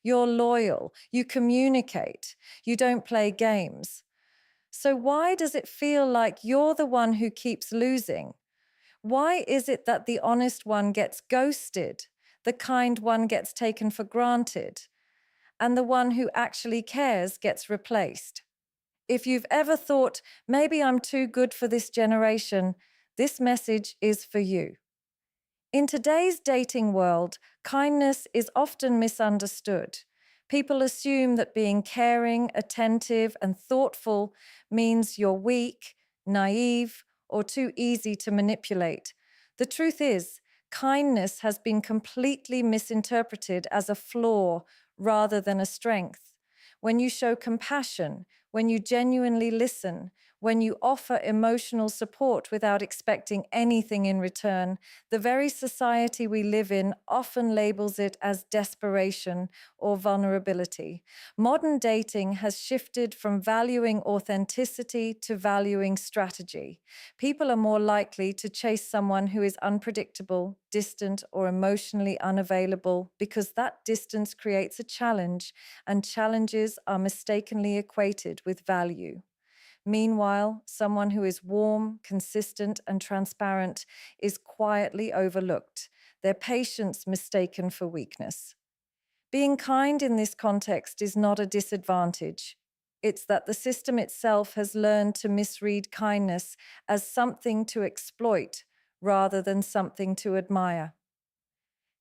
You're loyal. You communicate. You don't play games. So why does it feel like you're the one who keeps losing? Why is it that the honest one gets ghosted, the kind one gets taken for granted, and the one who actually cares gets replaced? If you've ever thought, maybe I'm too good for this generation, this message is for you. In today's dating world, kindness is often misunderstood. People assume that being caring, attentive, and thoughtful means you're weak, naive, or too easy to manipulate. The truth is, kindness has been completely misinterpreted as a flaw rather than a strength. When you show compassion, when you genuinely listen, when you offer emotional support without expecting anything in return, the very society we live in often labels it as desperation or vulnerability. Modern dating has shifted from valuing authenticity to valuing strategy. People are more likely to chase someone who is unpredictable, distant, or emotionally unavailable because that distance creates a challenge, and challenges are mistakenly equated with value. Meanwhile, someone who is warm, consistent, and transparent is quietly overlooked, their patience mistaken for weakness. Being kind in this context is not a disadvantage. It's that the system itself has learned to misread kindness as something to exploit rather than something to admire.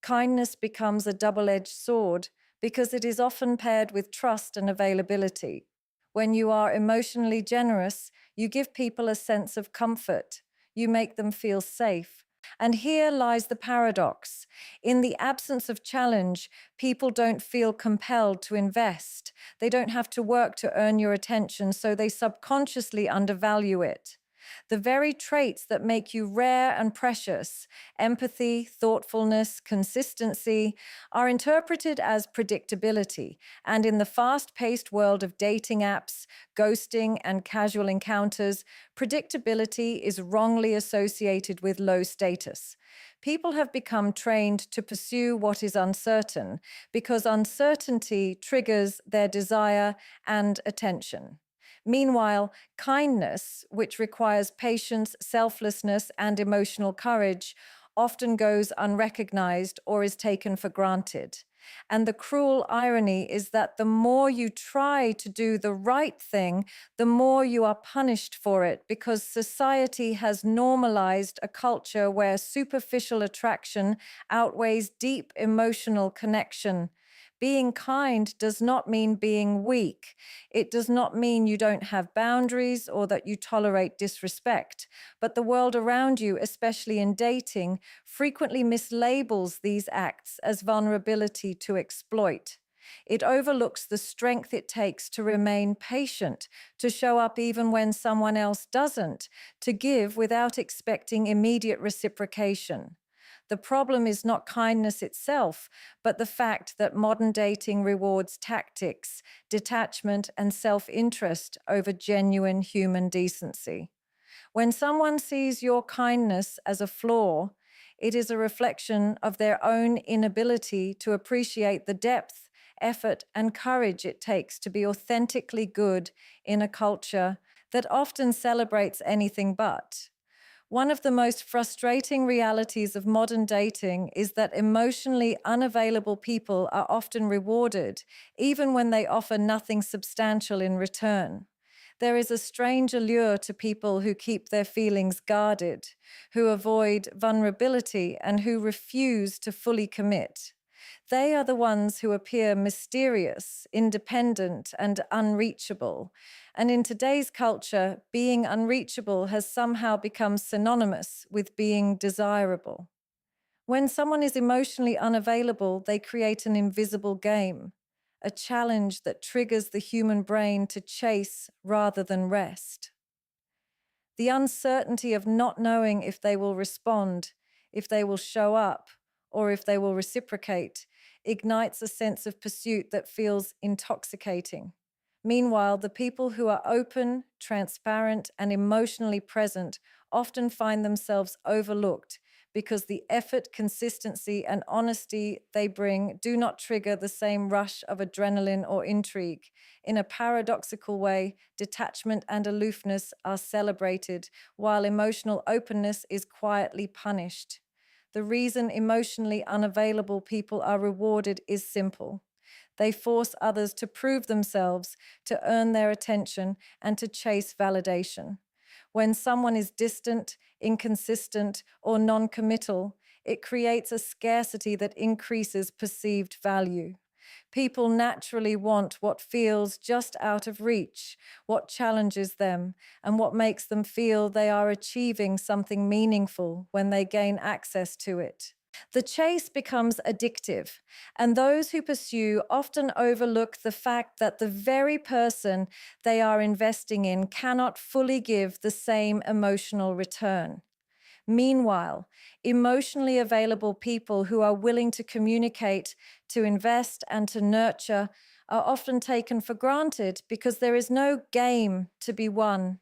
Kindness becomes a double-edged sword because it is often paired with trust and availability. When you are emotionally generous, you give people a sense of comfort. You make them feel safe. And here lies the paradox. In the absence of challenge, people don't feel compelled to invest. They don't have to work to earn your attention, so they subconsciously undervalue it. The very traits that make you rare and precious, empathy, thoughtfulness, consistency, are interpreted as predictability. And in the fast-paced world of dating apps, ghosting, and casual encounters, predictability is wrongly associated with low status. People have become trained to pursue what is uncertain because uncertainty triggers their desire and attention. Meanwhile, kindness, which requires patience, selflessness, and emotional courage, often goes unrecognized or is taken for granted. And the cruel irony is that the more you try to do the right thing, the more you are punished for it because society has normalized a culture where superficial attraction outweighs deep emotional connection. Being kind does not mean being weak. It does not mean you don't have boundaries or that you tolerate disrespect. But the world around you, especially in dating, frequently mislabels these acts as vulnerability to exploit. It overlooks the strength it takes to remain patient, to show up even when someone else doesn't, to give without expecting immediate reciprocation. The problem is not kindness itself, but the fact that modern dating rewards tactics, detachment, and self-interest over genuine human decency. When someone sees your kindness as a flaw, it is a reflection of their own inability to appreciate the depth, effort, and courage it takes to be authentically good in a culture that often celebrates anything but. One of the most frustrating realities of modern dating is that emotionally unavailable people are often rewarded, even when they offer nothing substantial in return. There is a strange allure to people who keep their feelings guarded, who avoid vulnerability, and who refuse to fully commit. They are the ones who appear mysterious, independent, and unreachable. And in today's culture, being unreachable has somehow become synonymous with being desirable. When someone is emotionally unavailable, they create an invisible game, a challenge that triggers the human brain to chase rather than rest. The uncertainty of not knowing if they will respond, if they will show up, or if they will reciprocate ignites a sense of pursuit that feels intoxicating. Meanwhile, the people who are open, transparent, and emotionally present often find themselves overlooked because the effort, consistency, and honesty they bring do not trigger the same rush of adrenaline or intrigue. In a paradoxical way, detachment and aloofness are celebrated, while emotional openness is quietly punished. The reason emotionally unavailable people are rewarded is simple. They force others to prove themselves, to earn their attention, and to chase validation. When someone is distant, inconsistent, or non-committal, it creates a scarcity that increases perceived value. People naturally want what feels just out of reach, what challenges them, and what makes them feel they are achieving something meaningful when they gain access to it. The chase becomes addictive, and those who pursue often overlook the fact that the very person they are investing in cannot fully give the same emotional return. Meanwhile, emotionally available people who are willing to communicate, to invest, and to nurture are often taken for granted because there is no game to be won.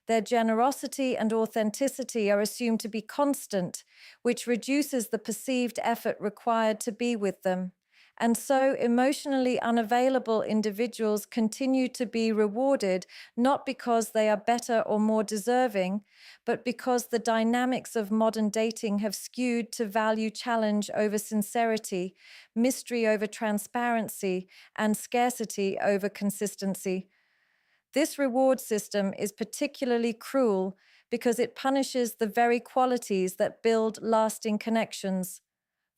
Their generosity and authenticity are assumed to be constant, which reduces the perceived effort required to be with them. And so, emotionally unavailable individuals continue to be rewarded not because they are better or more deserving, but because the dynamics of modern dating have skewed to value challenge over sincerity, mystery over transparency, and scarcity over consistency. This reward system is particularly cruel because it punishes the very qualities that build lasting connections.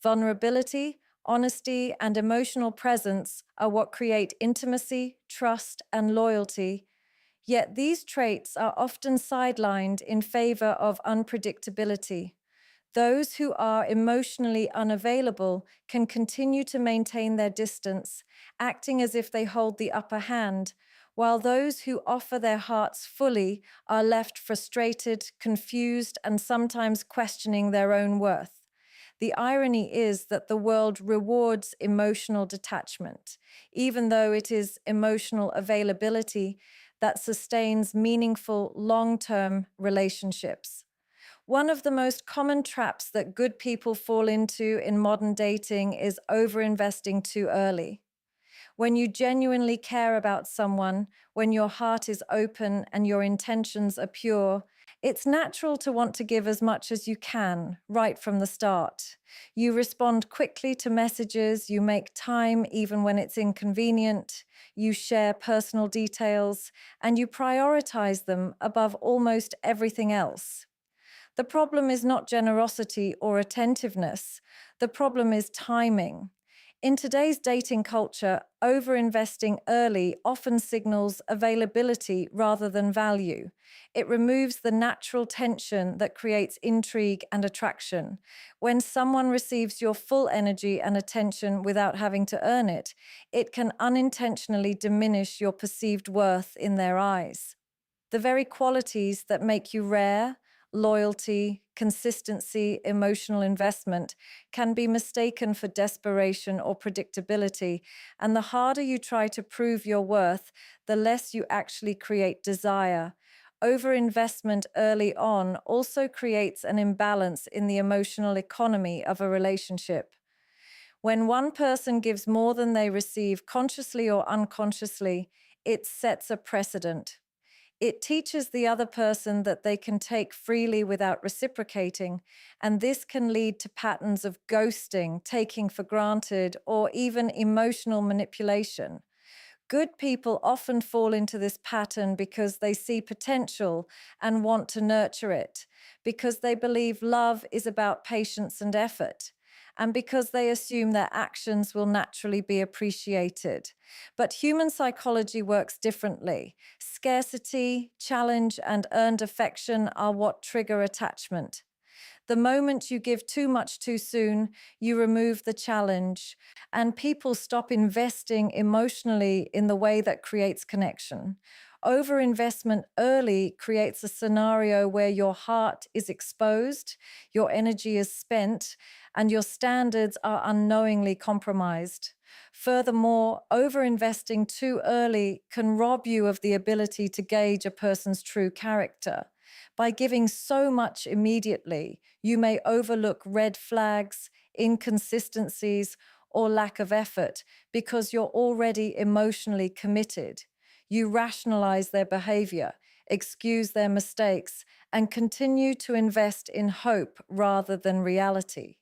Vulnerability, honesty, and emotional presence are what create intimacy, trust, and loyalty. Yet these traits are often sidelined in favor of unpredictability. Those who are emotionally unavailable can continue to maintain their distance, acting as if they hold the upper hand, while those who offer their hearts fully are left frustrated, confused, and sometimes questioning their own worth. The irony is that the world rewards emotional detachment, even though it is emotional availability that sustains meaningful long-term relationships. One of the most common traps that good people fall into in modern dating is overinvesting too early. When you genuinely care about someone, when your heart is open and your intentions are pure, it's natural to want to give as much as you can right from the start. You respond quickly to messages, you make time even when it's inconvenient, you share personal details, and you prioritize them above almost everything else. The problem is not generosity or attentiveness. The problem is timing. In today's dating culture, overinvesting early often signals availability rather than value. It removes the natural tension that creates intrigue and attraction. When someone receives your full energy and attention without having to earn it, it can unintentionally diminish your perceived worth in their eyes. The very qualities that make you rare, loyalty, consistency, emotional investment, can be mistaken for desperation or predictability. And the harder you try to prove your worth, the less you actually create desire. Overinvestment early on also creates an imbalance in the emotional economy of a relationship. When one person gives more than they receive, consciously or unconsciously, it sets a precedent. It teaches the other person that they can take freely without reciprocating, and this can lead to patterns of ghosting, taking for granted, or even emotional manipulation. Good people often fall into this pattern because they see potential and want to nurture it, because they believe love is about patience and effort, and because they assume their actions will naturally be appreciated. But human psychology works differently. Scarcity, challenge, and earned affection are what trigger attachment. The moment you give too much too soon, you remove the challenge, and people stop investing emotionally in the way that creates connection. Overinvestment early creates a scenario where your heart is exposed, your energy is spent, and your standards are unknowingly compromised. Furthermore, overinvesting too early can rob you of the ability to gauge a person's true character. By giving so much immediately, you may overlook red flags, inconsistencies, or lack of effort because you're already emotionally committed. You rationalize their behavior, excuse their mistakes, and continue to invest in hope rather than reality.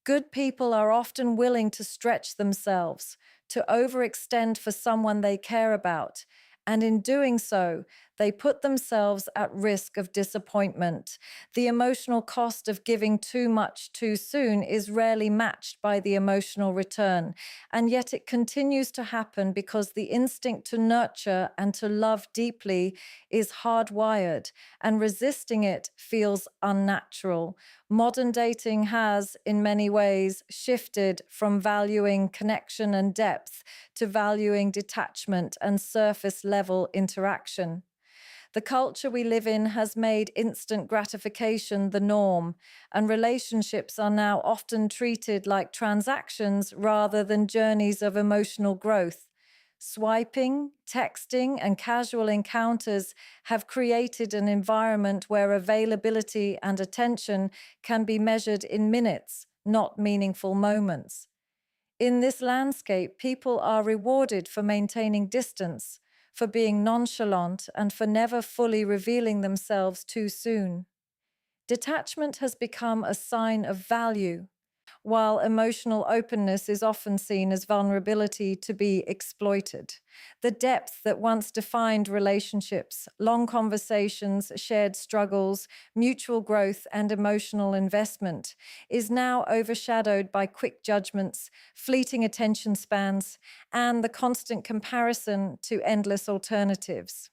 Good people are often willing to stretch themselves, to overextend for someone they care about, and in doing so, they put themselves at risk of disappointment. The emotional cost of giving too much too soon is rarely matched by the emotional return, and yet it continues to happen because the instinct to nurture and to love deeply is hardwired, and resisting it feels unnatural. Modern dating has, in many ways, shifted from valuing connection and depth to valuing detachment and surface level interaction. The culture we live in has made instant gratification the norm, and relationships are now often treated like transactions rather than journeys of emotional growth. Swiping, texting, and casual encounters have created an environment where availability and attention can be measured in minutes, not meaningful moments. In this landscape, people are rewarded for maintaining distance, for being nonchalant, and for never fully revealing themselves too soon. Detachment has become a sign of value, while emotional openness is often seen as vulnerability to be exploited. The depth that once defined relationships, long conversations, shared struggles, mutual growth, and emotional investment, is now overshadowed by quick judgments, fleeting attention spans, and the constant comparison to endless alternatives.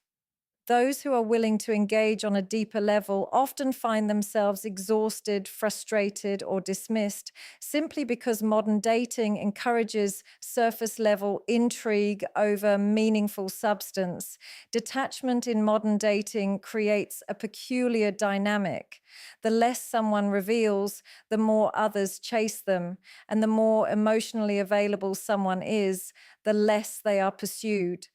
Those who are willing to engage on a deeper level often find themselves exhausted, frustrated, or dismissed simply because modern dating encourages surface level intrigue over meaningful substance. Detachment in modern dating creates a peculiar dynamic. The less someone reveals, the more others chase them, and the more emotionally available someone is, the less they are pursued.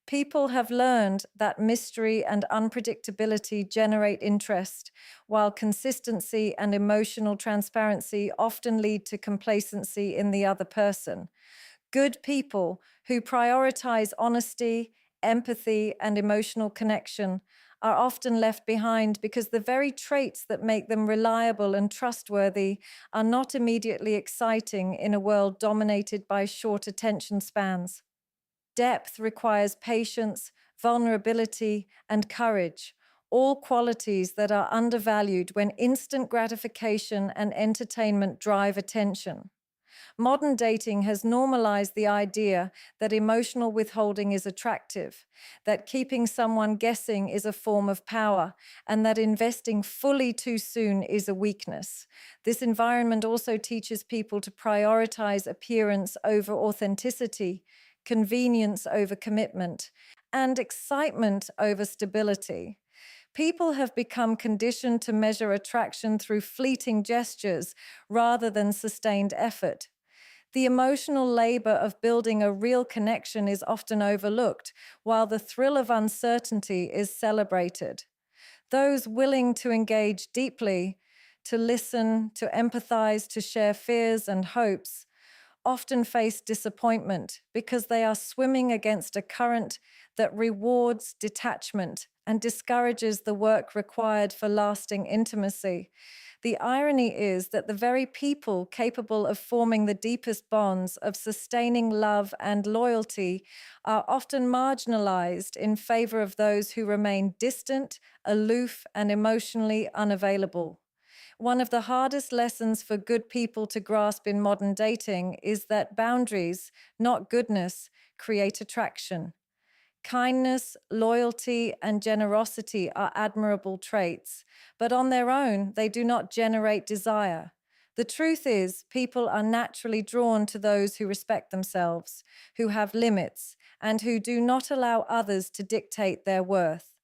People have learned that mystery and unpredictability generate interest, while consistency and emotional transparency often lead to complacency in the other person. Good people who prioritize honesty, empathy, and emotional connection are often left behind because the very traits that make them reliable and trustworthy are not immediately exciting in a world dominated by short attention spans. Depth requires patience, vulnerability, and courage, all qualities that are undervalued when instant gratification and entertainment drive attention. Modern dating has normalized the idea that emotional withholding is attractive, that keeping someone guessing is a form of power, and that investing fully too soon is a weakness. This environment also teaches people to prioritize appearance over authenticity, convenience over commitment, and excitement over stability. People have become conditioned to measure attraction through fleeting gestures rather than sustained effort. The emotional labor of building a real connection is often overlooked, while the thrill of uncertainty is celebrated. Those willing to engage deeply, to listen, to empathize, to share fears and hopes, often face disappointment because they are swimming against a current that rewards detachment and discourages the work required for lasting intimacy. The irony is that the very people capable of forming the deepest bonds, of sustaining love and loyalty, are often marginalized in favor of those who remain distant, aloof, and emotionally unavailable. One of the hardest lessons for good people to grasp in modern dating is that boundaries, not goodness, create attraction. Kindness, loyalty, and generosity are admirable traits, but on their own, they do not generate desire. The truth is, people are naturally drawn to those who respect themselves, who have limits, and who do not allow others to dictate their worth.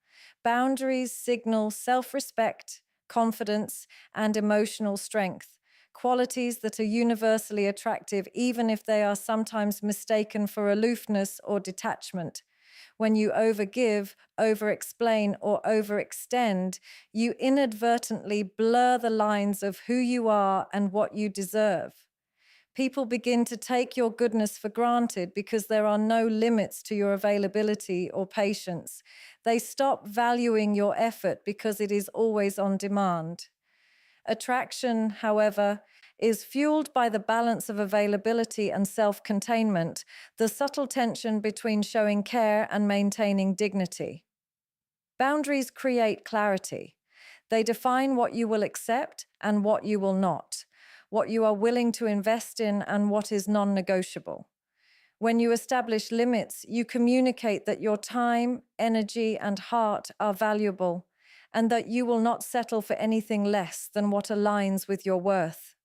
Boundaries signal self-respect, confidence, and emotional strength, qualities that are universally attractive even if they are sometimes mistaken for aloofness or detachment. When you overgive, overexplain, or overextend, you inadvertently blur the lines of who you are and what you deserve. People begin to take your goodness for granted because there are no limits to your availability or patience. They stop valuing your effort because it is always on demand. Attraction, however, is fueled by the balance of availability and self-containment, the subtle tension between showing care and maintaining dignity. Boundaries create clarity. They define what you will accept and what you will not, what you are willing to invest in and what is non-negotiable. When you establish limits, you communicate that your time, energy, and heart are valuable, and that you will not settle for anything less than what aligns with your worth.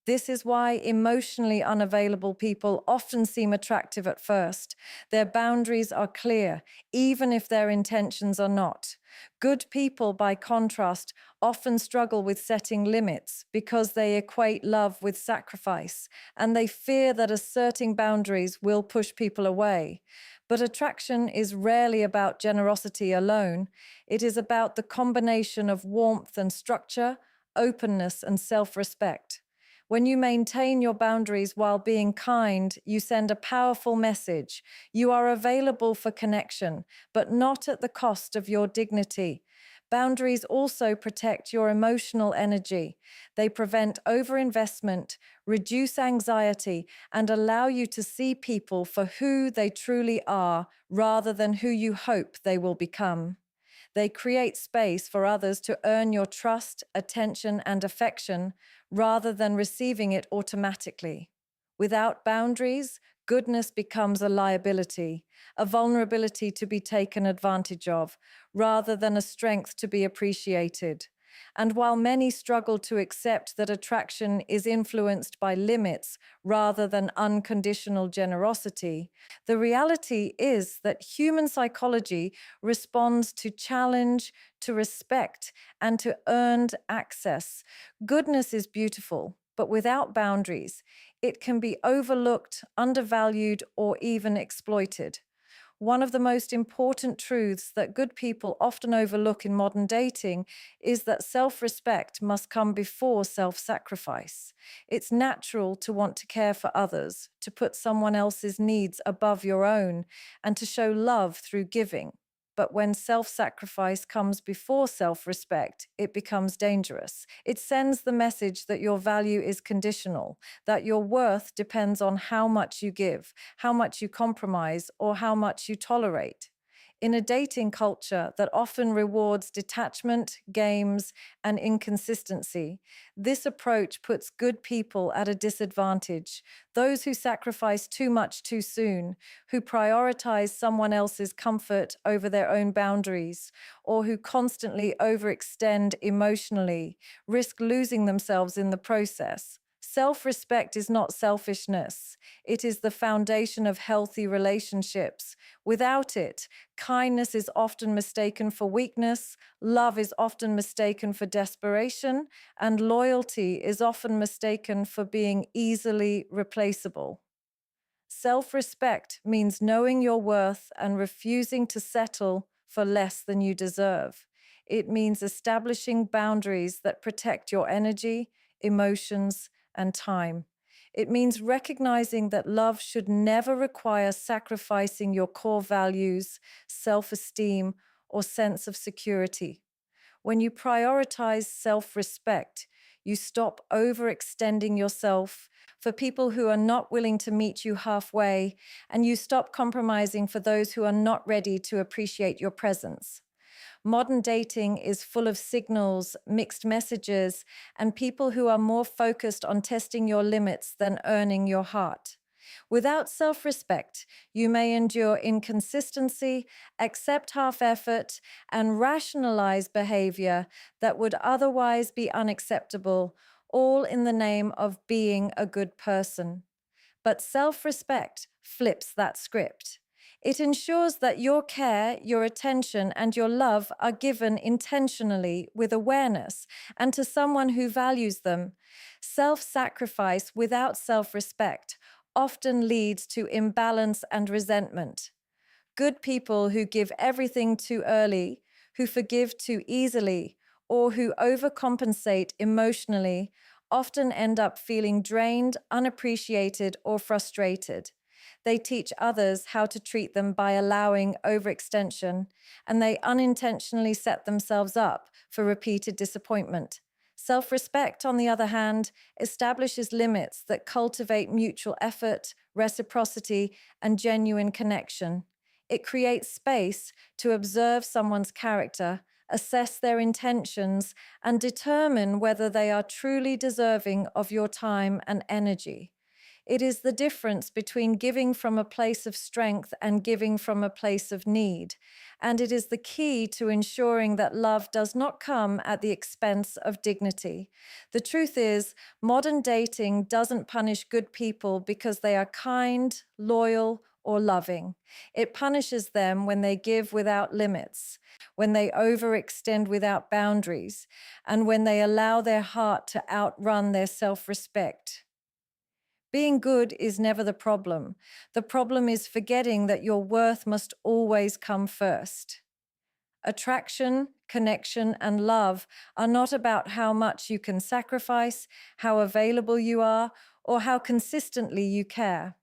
This is why emotionally unavailable people often seem attractive at first. Their boundaries are clear, even if their intentions are not. Good people, by contrast, often struggle with setting limits because they equate love with sacrifice, and they fear that asserting boundaries will push people away. But attraction is rarely about generosity alone. It is about the combination of warmth and structure, openness and self-respect. When you maintain your boundaries while being kind, you send a powerful message. You are available for connection, but not at the cost of your dignity. Boundaries also protect your emotional energy. They prevent overinvestment, reduce anxiety, and allow you to see people for who they truly are rather than who you hope they will become. They create space for others to earn your trust, attention, and affection rather than receiving it automatically. Without boundaries, goodness becomes a liability, a vulnerability to be taken advantage of, rather than a strength to be appreciated. And while many struggle to accept that attraction is influenced by limits rather than unconditional generosity, the reality is that human psychology responds to challenge, to respect, and to earned access. Goodness is beautiful, but without boundaries, it can be overlooked, undervalued, or even exploited. One of the most important truths that good people often overlook in modern dating is that self-respect must come before self-sacrifice. It's natural to want to care for others, to put someone else's needs above your own, and to show love through giving. But when self-sacrifice comes before self-respect, it becomes dangerous. It sends the message that your value is conditional, that your worth depends on how much you give, how much you compromise, or how much you tolerate. In a dating culture that often rewards detachment, games, and inconsistency, this approach puts good people at a disadvantage. Those who sacrifice too much too soon, who prioritize someone else's comfort over their own boundaries, or who constantly overextend emotionally, risk losing themselves in the process. Self-respect is not selfishness. It is the foundation of healthy relationships. Without it, kindness is often mistaken for weakness, love is often mistaken for desperation, and loyalty is often mistaken for being easily replaceable. Self-respect means knowing your worth and refusing to settle for less than you deserve. It means establishing boundaries that protect your energy, emotions, and time. It means recognizing that love should never require sacrificing your core values, self-esteem, or sense of security. When you prioritize self-respect, you stop overextending yourself for people who are not willing to meet you halfway, and you stop compromising for those who are not ready to appreciate your presence. Modern dating is full of signals, mixed messages, and people who are more focused on testing your limits than earning your heart. Without self-respect, you may endure inconsistency, accept half-effort, and rationalize behavior that would otherwise be unacceptable, all in the name of being a good person. But self-respect flips that script. It ensures that your care, your attention, and your love are given intentionally with awareness and to someone who values them. Self-sacrifice without self-respect often leads to imbalance and resentment. Good people who give everything too early, who forgive too easily, or who overcompensate emotionally often end up feeling drained, unappreciated, or frustrated. They teach others how to treat them by allowing overextension, and they unintentionally set themselves up for repeated disappointment. Self respect, on the other hand, establishes limits that cultivate mutual effort, reciprocity, and genuine connection. It creates space to observe someone's character, assess their intentions, and determine whether they are truly deserving of your time and energy. It is the difference between giving from a place of strength and giving from a place of need. And it is the key to ensuring that love does not come at the expense of dignity. The truth is, modern dating doesn't punish good people because they are kind, loyal, or loving. It punishes them when they give without limits, when they overextend without boundaries, and when they allow their heart to outrun their self-respect. Being good is never the problem. The problem is forgetting that your worth must always come first. Attraction, connection, and love are not about how much you can sacrifice, how available you are, or how consistently you care.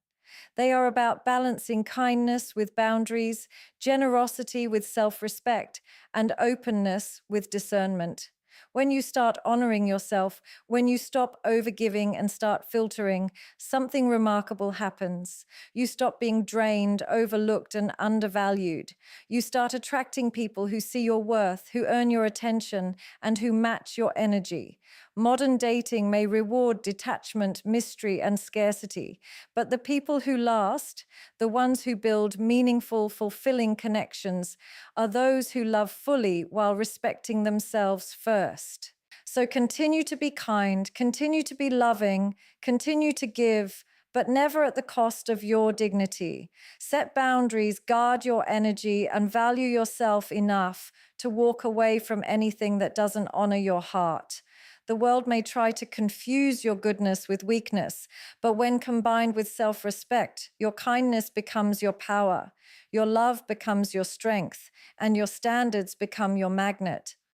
They are about balancing kindness with boundaries, generosity with self-respect, and openness with discernment. When you start honoring yourself, when you stop overgiving and start filtering, something remarkable happens. You stop being drained, overlooked, and undervalued. You start attracting people who see your worth, who earn your attention, and who match your energy. Modern dating may reward detachment, mystery, and scarcity, but the people who last, the ones who build meaningful, fulfilling connections, are those who love fully while respecting themselves first. So continue to be kind, continue to be loving, continue to give, but never at the cost of your dignity. Set boundaries, guard your energy, and value yourself enough to walk away from anything that doesn't honor your heart. The world may try to confuse your goodness with weakness, but when combined with self-respect, your kindness becomes your power, your love becomes your strength, and your standards become your magnet.